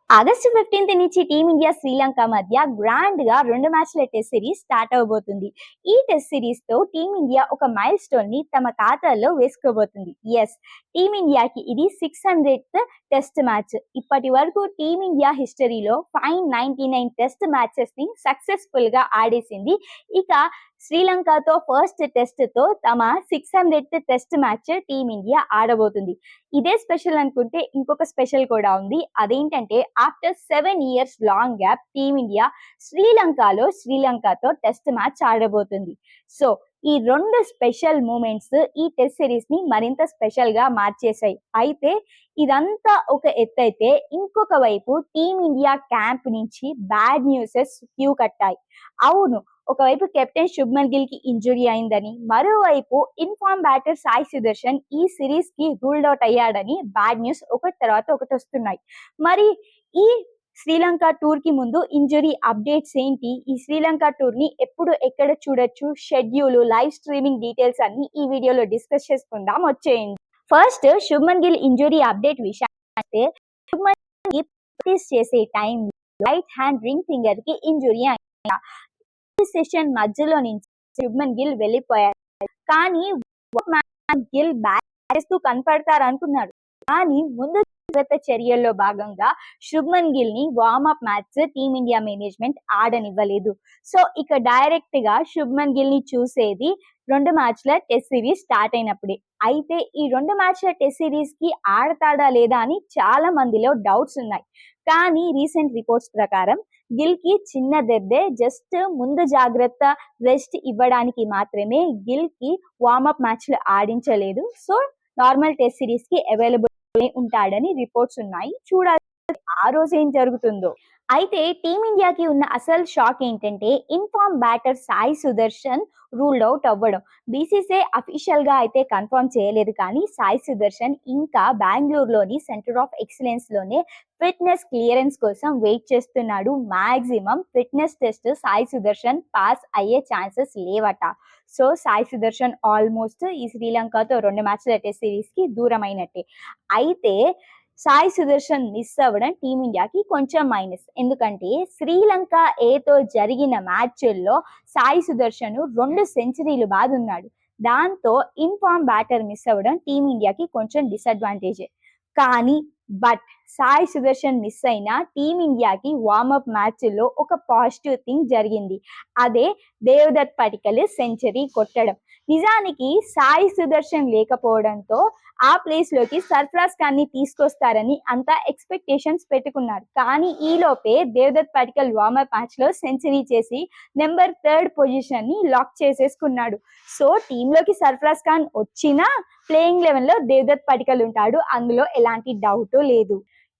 August 15 నుంచి team India Sri Lanka మధ్య grand గా 2 మ్యాచ్ల టెస్ట్ సిరీస్ స్టార్ట్ అవబోతుంది. ఈ టెస్ట్ సిరీస్ తో టీమిండియా ఒక మైల్ స్టోన్ ని తమ ఖాతాలో వేసుకోబోతుంది. ఎస్, టీమిండియాకి ఇది 600th టెస్ట్ మ్యాచ్. ఇప్పటి వరకు టీమిండియా హిస్టరీలో 599 టెస్ట్ మ్యాచెస్ ని సక్సెస్ఫుల్ గా ఆడేసింది. ఇక శ్రీలంకతో ఫస్ట్ టెస్ట్ తో తమ 600th టెస్ట్ మ్యాచ్ టీమిండియా ఆడబోతుంది. ఇదే స్పెషల్ అనుకుంటే ఇంకొక స్పెషల్ కూడా ఉంది. అదేంటంటే after 7 years long gap Team India శ్రీలంకతో టెస్ట్ మ్యాచ్ ఆడబోతుంది. సో ఈ రెండు స్పెషల్ మూమెంట్స్ ఈ టెస్ట్ సిరీస్ ని మరింత స్పెషల్ గా మార్చేశాయి. అయితే ఇదంతా ఒక ఎత్తైతే ఇంకొక వైపు టీమిండియా క్యాంప్ నుంచి బ్యాడ్ న్యూసెస్ క్యూ కట్టాయి. అవును, ఒకవైపు కెప్టెన్ శుభ్మన్ గిల్ కి ఇంజురీ అయిందని, మరోవైపు ఇన్ఫార్మ్ బ్యాటర్ సాయి సుదర్శన్ ఈ సిరీస్ కి రూల్డ్ అవుట్ అయ్యాడని బ్యాడ్ న్యూస్ ఒకటి తర్వాత ఒకటి వస్తున్నాయి. మరి ఈ శ్రీలంక టూర్ కి ముందు ఇంజురీ అప్డేట్స్ ఏంటి, ఈ శ్రీలంక టూర్ ని ఎప్పుడు ఎక్కడ చూడొచ్చు, షెడ్యూల్, లైవ్ స్ట్రీమింగ్ డీటెయిల్స్ అన్ని ఈ వీడియోలో డిస్కస్ చేసుకుందాం, వచ్చేయండి. First Shubman Gill injury update విషయానికి, శుభ్మన్ గిల్ ప్రాక్టీస్ చేసే time right hand ring finger కి ఇంజురీ అయింది. సెషన్ మధ్యలో నుంచి శుభ్మన్ గిల్ వెళ్ళిపోయారు. కానీ గిల్ బ్యాట్ చేస్తూ కనపడతారు అనుకున్నారు. కానీ ముందు జాగ్రత్త చర్యల్లో భాగంగా శుభ్మన్ గిల్ ని వార్మప్ మ్యాచ్ టీమిండియా మేనేజ్మెంట్ ఆడనివ్వలేదు. సో ఇక డైరెక్ట్ గా శుభ్మన్ గిల్ ని చూసేది 2 మ్యాచ్ల టెస్ట్ సిరీస్ స్టార్ట్ అయినప్పుడే. అయితే ఈ 2 మ్యాచ్ల టెస్ట్ సిరీస్ కి ఆడతాడా లేదా అని చాలా మందిలో డౌట్స్ ఉన్నాయి. కానీ రీసెంట్ రిపోర్ట్స్ ప్రకారం గిల్ కి చిన్న దెబ్బే, జస్ట్ ముందు జాగ్రత్త రెస్ట్ ఇవ్వడానికి మాత్రమే గిల్ కి వార్మప్ మ్యాచ్లు ఆడించలేదు. సో నార్మల్ టెస్ట్ సిరీస్ కి అవైలబుల్ ఉంటాడని రిపోర్ట్స్ ఉన్నాయి. చూడాలి ఆ రోజు ఏం జరుగుతుందో. అయితే టీమిండియాకి ఉన్న అసలు షాక్ ఏంటంటే in form batter Sai Sudharsan ruled out అవ్వడం. బీసీసీఐ అఫీషియల్ గా అయితే కన్ఫర్మ్ చేయలేదు, కానీ సాయి సుదర్శన్ ఇంకా బెంగళూరులోని సెంటర్ ఆఫ్ ఎక్సలెన్స్ లోనే ఫిట్నెస్ క్లియరెన్స్ కోసం వెయిట్ చేస్తున్నాడు. Maximum fitness test Sai Sudharsan pass అయ్యే ఛాన్సెస్ లేవట. సో సాయి సుదర్శన్ ఆల్మోస్ట్ ఈ శ్రీలంకతో 2 మ్యాచ్ల టెస్ట్ సిరీస్ కి దూరం అయినట్టే. అయితే సాయి సుదర్శన్ మిస్ అవ్వడం టీమిండియాకి కొంచెం మైనస్. ఎందుకంటే శ్రీలంక ఏతో జరిగిన మ్యాచ్ల్లో సాయి సుదర్శన్ 2 సెంచరీలు బాదున్నాడు. దాంతో ఇన్ఫార్మ్ బ్యాటర్ మిస్ అవ్వడం టీమిండియాకి కొంచెం డిసడ్వాంటేజే. కానీ సాయి సుదర్శన్ మిస్ అయిన టీమిండియాకి వార్మప్ మ్యాచ్లో ఒక పాజిటివ్ థింగ్ జరిగింది. అదే దేవదత్ పడికల్ సెంచరీ కొట్టడం. నిజానికి సాయి సుదర్శన్ లేకపోవడంతో ఆ ప్లేస్ లోకి సర్ఫరాజ్ ఖాన్ ని తీసుకొస్తారని అంతా ఎక్స్పెక్టేషన్స్ పెట్టుకున్నారు. కానీ ఈలోపే దేవదత్ పడికల్ వార్మప్ మ్యాచ్ లో సెంచరీ చేసి నెంబర్ 3rd పొజిషన్ ని లాక్ చేసేసుకున్నాడు. సో టీంలోకి సర్ఫరాజ్ ఖాన్ వచ్చినా ప్లేయింగ్ లెవెన్ లో దేవదత్ పడికల్ ఉంటాడు, అందులో ఎలాంటి డౌట్ లేదు.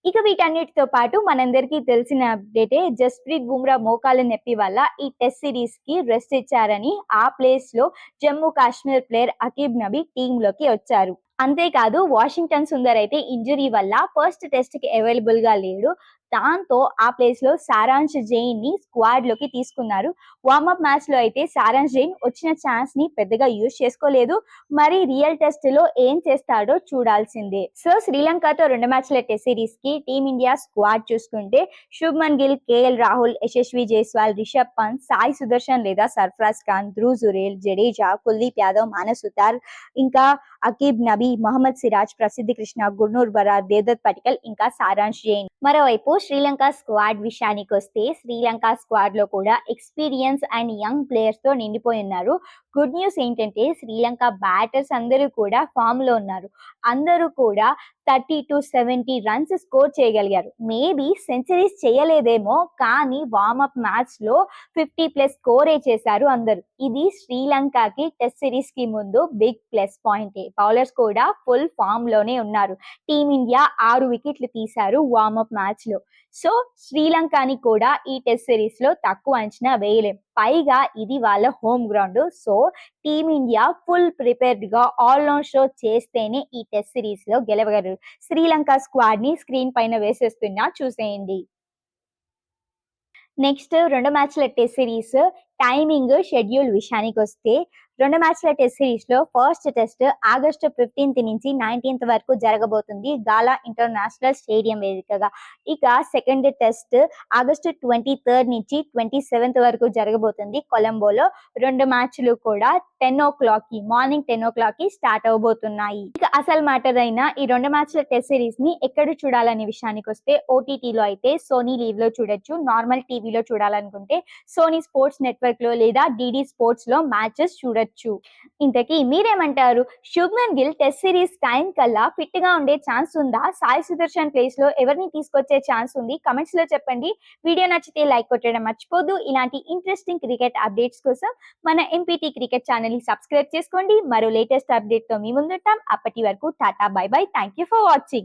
ఇక వీటన్నిటితో పాటు మనందరికీ తెలిసిన అప్డేటే, జస్ప్రీత్ బుమ్రా మోకాలు నొప్పి వల్ల ఈ టెస్ట్ సిరీస్ కి రెస్ట్ ఇచ్చారని, ఆ ప్లేస్ లో జమ్మూ కాశ్మీర్ ప్లేయర్ అకీబ్ నబీ టీంలోకి వచ్చారు. అంతేకాదు వాషింగ్టన్ సుందర్ అయితే ఇంజురీ వల్ల ఫస్ట్ టెస్ట్ కి అవైలబుల్ గా లేడు. దాంతో ఆ ప్లేస్ లో సారాంశ్ జైన్ ని స్క్వాడ్ లోకి తీసుకున్నారు. వార్మప్ మ్యాచ్ లో అయితే సారాంశ్ జైన్ వచ్చిన ఛాన్స్ ని పెద్దగా యూజ్ చేసుకోలేదు. మరి రియల్ టెస్ట్ లో ఏం చేస్తాడో చూడాల్సిందే. సో శ్రీలంకతో 2 మ్యాచ్ల టెస్ట్ సిరీస్ కి టీమిండియా స్క్వాడ్ చూసుకుంటే శుభ్మన్ గిల్, కేఎల్ రాహుల్, యశస్వి జైస్వాల్, రిషబ్ పంత్, సాయి సుదర్శన్ లేదా సర్ఫరాజ్ ఖాన్, ధ్రువ్ జురేల్, జడేజా, కుల్దీప్ యాదవ్, మానస్ సుతార్, ఇంకా అకీబ్ నబీ, మహమ్మద్ సిరాజ్, ప్రసిద్ధి కృష్ణ, గుర్నూర్ బరా, దేవదత్ పడికల్, ఇంకా సారాంశ్ జైన్. మరోవైపు శ్రీలంక స్క్వాడ్ విషయానికి వస్తే శ్రీలంక స్క్వాడ్ లో కూడా ఎక్స్పీరియన్స్ అండ్ యంగ్ ప్లేయర్స్ తో నిండిపోయి ఉన్నారు. గుడ్ న్యూస్ ఏంటంటే శ్రీలంక బ్యాటర్స్ అందరూ కూడా ఫామ్ లో ఉన్నారు. అందరూ కూడా 30 to 70 రన్స్ స్కోర్ చేయగలిగారు. మేబీ సెంచరీస్ చేయలేదేమో, కానీ వార్మప్ మ్యాచ్ లో 50+ స్కోరే చేశారు అందరూ. ఇది శ్రీలంకకి టెస్ట్ సిరీస్ కి ముందు బిగ్ ప్లస్ పాయింటే. బౌలర్స్ కూడా ఫుల్ ఫామ్ లోనే ఉన్నారు. టీమిండియా 6 వికెట్లు తీశారు వార్మప్ మ్యాచ్ లో. సో శ్రీలంకని కూడా ఈ టెస్ట్ సిరీస్ లో తక్కువ అంచనా వేయలేం. పైగా ఇది వాళ్ళ home ground. So team India full prepared గా ఆల్రౌండ్ షో చేస్తేనే ఈ టెస్ట్ సిరీస్ లో గెలవగలరు. శ్రీలంక స్క్వాడ్ ని స్క్రీన్ పైన వేసేస్తున్నా, చూసేయండి. నెక్స్ట్ 2 మ్యాచ్ల టెస్ట్ సిరీస్ టైమింగ్, షెడ్యూల్ విషయానికి వస్తే రెండు మ్యాచ్ల టెస్ట్ సిరీస్ లో ఫస్ట్ టెస్ట్ ఆగస్టు 15 నుంచి 19 వరకు జరగబోతుంది గాలా ఇంటర్నేషనల్ స్టేడియం వేదికగా. ఇక సెకండ్ టెస్ట్ ఆగస్టు 23 నుంచి 27 వరకు జరగబోతుంది కొలంబోలో. రెండు మ్యాచ్లు కూడా మార్నింగ్ 10 o'clock కి స్టార్ట్ అవబోతున్నాయి. ఇక అసలు మ్యాటర్ అయిన ఈ రెండు మ్యాచ్ల టెస్ట్ సిరీస్ ని ఎక్కడ చూడాలనే విషయానికి వస్తే ఓటీటీలో అయితే సోనీ లీవ్ లో చూడొచ్చు. నార్మల్ టీవీలో చూడాలనుకుంటే సోనీ స్పోర్ట్స్ నెట్వర్క్ లో లేదా డిడి స్పోర్ట్స్ లో మ్యాచెస్ చూడొచ్చు. ఇంతకీ మీరేమంటారు? Shubman Gill test series time కల్లా ఫిట్ గా ఉండే ఛాన్స్ ఉందా? సాయి సుదర్శన్ ప్లేస్ లో ఎవరిని తీసుకొచ్చే ఛాన్స్ ఉంది? కమెంట్స్ లో చెప్పండి. వీడియో నచ్చితే లైక్ కొట్టడం మర్చిపోదు. ఇలాంటి ఇంట్రెస్టింగ్ క్రికెట్ అప్డేట్స్ కోసం మన ఎంపీటీ క్రికెట్ ఛానల్ ని సబ్స్క్రైబ్ చేసుకోండి. మరో లేటెస్ట్ అప్డేట్ తో మీ ముందుంటాం. అప్పటి వరకు Tata, by by. Thank you for watching.